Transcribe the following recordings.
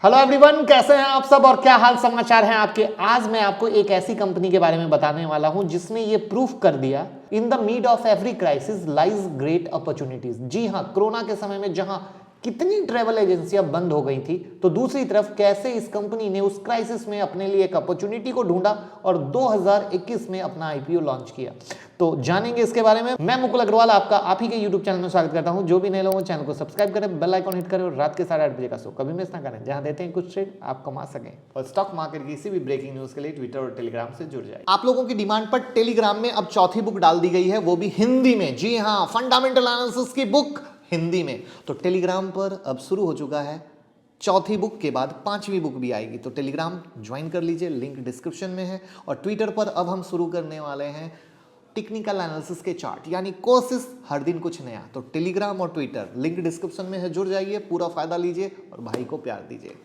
Hello everyone, कैसे हैं आप सब और क्या हाल समाचार हैं आपके। आज मैं आपको एक ऐसी कंपनी के बारे में बताने वाला हूं जिसने ये प्रूफ कर दिया, in the mid of every crisis lies great opportunities. जी हां, कोरोना के समय में जहां कितनी ट्रैवल एजेंसियां बंद हो गई थी, तो दूसरी तरफ कैसे इस कंपनी ने उस क्राइसिस में अपने लिए एक अपॉर्चुनिटी को ढूंढा और 2021 में अपना आईपीओ लॉन्च किया। तो जानेंगे इसके बारे में। मैं मुकुल अग्रवाल आपका आप ही के यूट्यूब चैनल में स्वागत करता हूं। जो भी नए लोग चैनल को सब्सक्राइब करें, बेल आइकॉन हिट करें और रात के 8:30 बजे का शो कभी मिस ना करें, जहां देते हैं कुछ ट्रेड आप कमा सकें और स्टॉक मार्केट की किसी भी ब्रेकिंग न्यूज के लिए ट्विटर और टेलीग्राम से जुड़ जाए। आप लोगों की डिमांड पर टेलीग्राम में अब चौथी बुक डाल दी गई है, वो भी हिंदी में। जी हाँ, फंडामेंटल एनालिसिस की बुक हिंदी में। तो टेलीग्राम पर अब शुरू हो चुका है, चौथी बुक के बाद पांचवी बुक भी आएगी। तो टेलीग्राम ज्वाइन कर लीजिए, लिंक डिस्क्रिप्शन में है। और ट्विटर पर अब हम शुरू करने वाले हैं टेक्निकल एनालिसिस के चार्ट, यानी कोर्सेस, हर दिन कुछ नया। तो टेलीग्राम और ट्विटर लिंक डिस्क्रिप्शन में है, जुड़ जाइए, पूरा फायदा लीजिए और भाई को प्यार दीजिए।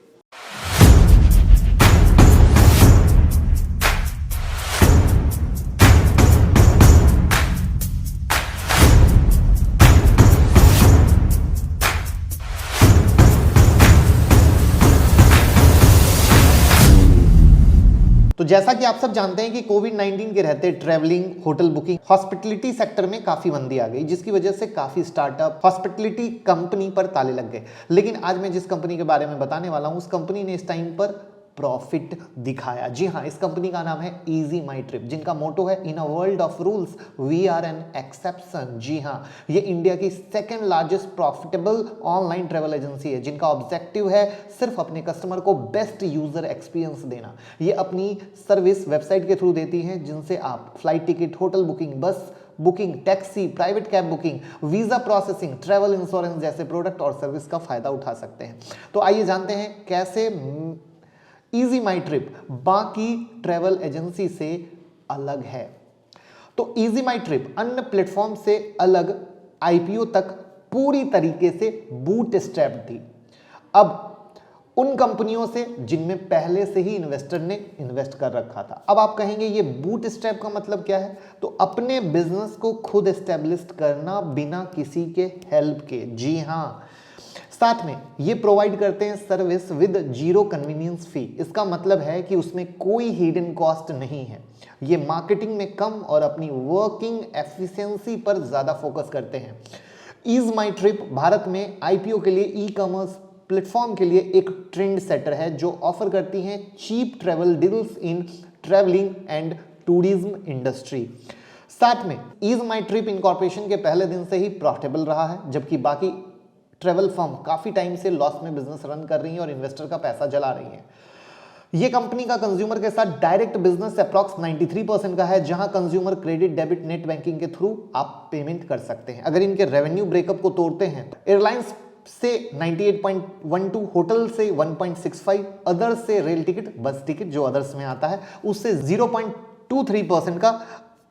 तो जैसा कि आप सब जानते हैं कि कोविड-19 के रहते travelling, hotel booking, hospitality sector में काफी मंदी आ गई, जिसकी वजह से काफी स्टार्टअप हॉस्पिटलिटी कंपनी पर ताले लग गए। लेकिन आज मैं जिस कंपनी के बारे में बताने वाला हूं, उस कंपनी ने इस टाइम पर प्रॉफिट दिखाया। जी हाँ, इस कंपनी का नाम है इजी माई ट्रिप, जिनका मोटो है in a world of rules we are an exception. जी हाँ, ये इंडिया की second largest profitable online travel agency है, जिनका ऑब्जेक्टिव है सिर्फ अपने कस्टमर को बेस्ट यूजर एक्सपीरियंस देना। ये अपनी सर्विस वेबसाइट के थ्रू देती है, जिनसे आप फ्लाइट टिकट, होटल बुकिंग, बस booking, taxi, private cab booking, visa processing, travel insurance जैसे प्रोडक्ट और सर्विस का फायदा उठा सकते हैं। तो आइए जानते हैं कैसे इजी माई ट्रिप बाकी ट्रैवल एजेंसी से अलग है। तो इजी माई ट्रिप अन्य प्लेटफॉर्म से अलग आईपीओ तक पूरी तरीके से बूट स्ट्रैप थी। अब उन कंपनियों से जिनमें पहले से ही इन्वेस्टर ने इन्वेस्ट कर रखा था। अब आप कहेंगे ये बूट स्ट्रैप का मतलब क्या है? तो अपने बिजनेस को खुद एस्टेब्लिश करना बिना किसी के हेल्प के। जी हाँ, साथ में ये प्रोवाइड करते हैं सर्विस विद जीरो कन्वीनियंस फी। इसका मतलब है कि उसमें कोई हिडन कॉस्ट नहीं है। ये मार्केटिंग में कम और अपनी वर्किंग एफिशिएंसी पर ज्यादा फोकस करते हैं। इज माई ट्रिप भारत में आईपीओ के लिए ई कॉमर्स प्लेटफॉर्म के लिए एक ट्रेंड सेटर है, जो ऑफर करती हैं cheap travel deals in travelling and tourism industry. साथ में इज माई ट्रिप इनकॉर्पोरेशन के पहले दिन से ही प्रॉफिटेबल रहा है, जबकि बाकी ट्रैवल फर्म काफी टाइम से लॉस में बिजनेस रन कर रही है और इन्वेस्टर का पैसा जला रही है। ये कंपनी का कंज्यूमर के साथ डायरेक्ट बिजनेस अप्रॉक्स 93% का है, जहां consumer credit, debit, net banking के थ्रू आप पेमेंट कर सकते हैं। अगर इनके रेवेन्यू ब्रेकअप को तोड़ते हैं, एयरलाइंस से 98.12, होटल से 1.65, अदर्स से रेल टिकट, बस टिकट जो अदर्स में आता है, उससे 0.23% का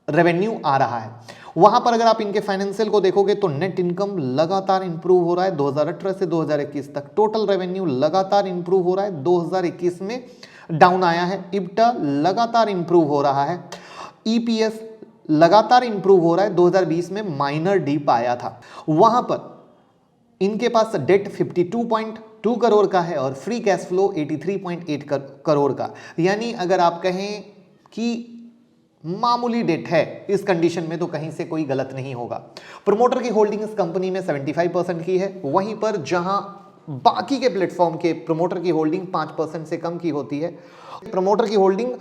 रेवेन्यू आ रहा है। वहां पर अगर आप इनके फाइनेंशियल को देखोगे तो नेट इनकम लगातार इंप्रूव हो रहा है 2018 से 2021 तक। टोटल रेवेन्यू लगातार इंप्रूव हो रहा है, 2021 में डाउन आया है। इब्टा लगातार इंप्रूव हो रहा है। ईपीएस लगातार इंप्रूव हो रहा है, 2020 में माइनर डीप आया था। वहां पर इनके पास डेट 52.2 करोड़ का है और फ्री कैश फ्लो 83.8 करोड़ का। यानी अगर आप कहें कि मामूली डेट है इस कंडीशन में, तो कहीं से कोई गलत नहीं होगा। प्रमोटर की होल्डिंग इस कंपनी में 75% की है, वहीं पर जहां बाकी के प्लेटफॉर्म के प्रमोटर की होल्डिंग 5% से कम की होती है। प्रमोटर की होल्डिंग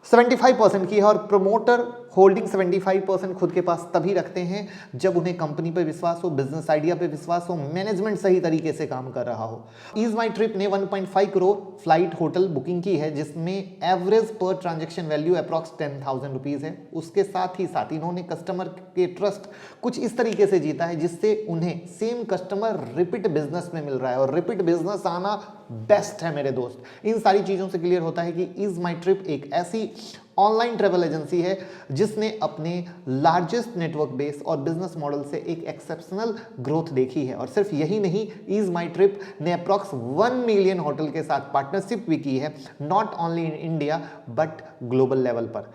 75% की है और प्रमोटर होल्डिंग 75% खुद के पास तभी रखते हैं जब उन्हें कंपनी पे विश्वास हो, बिजनेस आइडिया पे विश्वास हो, मैनेजमेंट सही तरीके से काम कर रहा हो। इज माई ट्रिप ने 1.5 करोड़ फ्लाइट होटल बुकिंग की है, जिसमें एवरेज पर ट्रांजैक्शन वैल्यू अप्रॉक्स 10,000 रुपीज है। उसके साथ ही साथ इन्होंने कस्टमर के ट्रस्ट कुछ इस तरीके से जीता है जिससे उन्हें सेम कस्टमर रिपीट बिजनेस में मिल रहा है, और रिपीट बिजनेस आना बेस्ट है मेरे दोस्त। इन सारी चीजों से क्लियर होता है कि इज माई ट्रिप एक ऐसी ऑनलाइन ट्रैवल एजेंसी है जिसने अपने लार्जेस्ट नेटवर्क बेस और बिजनेस मॉडल से एक एक्सेप्शनल ग्रोथ देखी है। और सिर्फ यही नहीं, इज माई ट्रिप ने अप्रॉक्स 1 मिलियन होटल के साथ पार्टनरशिप भी की है, not only in India but global level पर।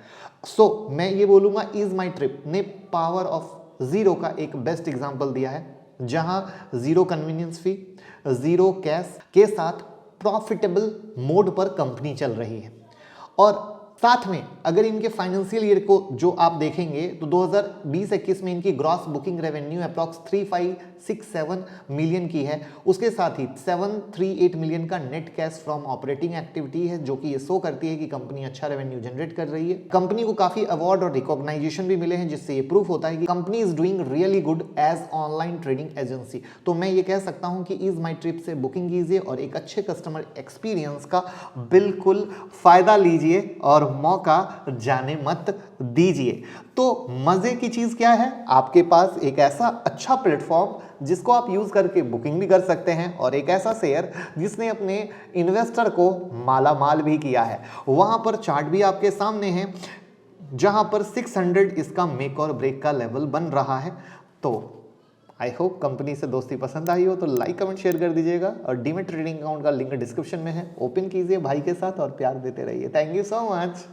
सो मैं ये बोलूंगा इज माई ट्रिप ने पावर ऑफ जीरो का एक बेस्ट एग्जांपल दिया है, जहां जीरो कन्वीनियंस फी, जीरो कैश के साथ प्रॉफिटेबल मोड पर कंपनी चल रही है। और साथ में अगर इनके फाइनेंशियल ईयर को जो आप देखेंगे तो 2020-21 में इनकी gross booking revenue approx 3567 million की है। उसके साथ ही 738 मिलियन का net cash from operating activity है, जो कि ये शो करती है कि कंपनी अच्छा रेवेन्यू जनरेट कर रही है। कंपनी को काफी अवार्ड और रिकॉग्नाइजेशन भी मिले हैं, जिससे ये प्रूफ होता है कि company is doing really good as online trading agency. तो मैं ये कह सकता हूं कि इज माई ट्रिप से बुकिंग कीजिए और एक अच्छे कस्टमर एक्सपीरियंस का बिल्कुल फायदा लीजिए और मौका जाने मत दीजिए। तो मजे की चीज क्या है, आपके पास एक ऐसा अच्छा प्लेटफॉर्म जिसको आप यूज करके बुकिंग भी कर सकते हैं और एक ऐसा शेयर जिसने अपने इन्वेस्टर को माला माल भी किया है। वहां पर चार्ट भी आपके सामने है जहां पर 600 इसका मेक और ब्रेक का लेवल बन रहा है। तो आई होप कंपनी से दोस्ती पसंद आई हो तो लाइक कमेंट शेयर कर दीजिएगा और डीमेट ट्रेडिंग अकाउंट का लिंक डिस्क्रिप्शन में है, ओपन कीजिए भाई के साथ और प्यार देते रहिए। Thank you so much.